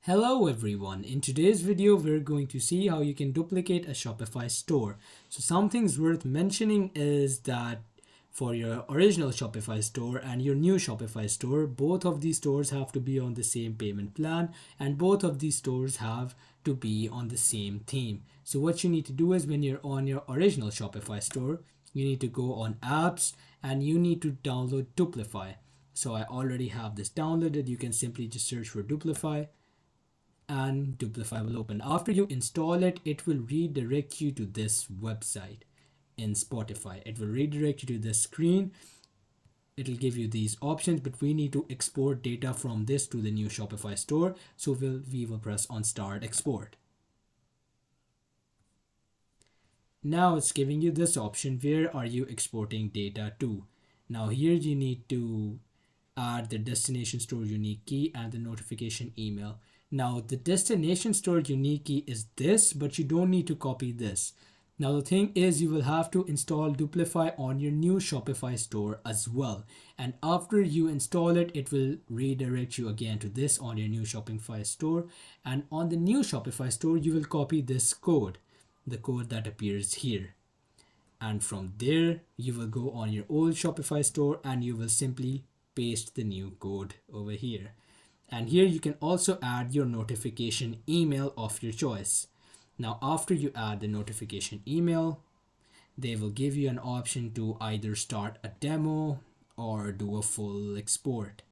Hello everyone, in today's video we're going to see how you can duplicate a Shopify store. So something's worth mentioning is that for your original Shopify store and your new Shopify store, both of these stores have to be on the same payment plan and both of these stores have to be on the same theme. So what you need to do is when you're on your original Shopify store, you need to go on apps and you need to download Duplify. So I already have this downloaded. You can simply just search for Duplify and Duplify will open. After you install it, it will redirect you to this website in Spotify. It will redirect you to this screen. It'll give you these options, but we need to export data from this to the new Shopify store. So we will press on Start Export. Now it's giving you this option, where are you exporting data to? Now here you need to add the destination store unique key and the notification email. Now the destination store unique key is this, but you don't need to copy this. Now the thing is, you will have to install Duplify on your new Shopify store as well. And after you install it, it will redirect you again to this on your new Shopify store. And on the new Shopify store, you will copy this code, the code that appears here. And from there, you will go on your old Shopify store and you will simply paste the new code over here. And here you can also add your notification email of your choice. Now after you add the notification email, they will give you an option to either start a demo or do a full export.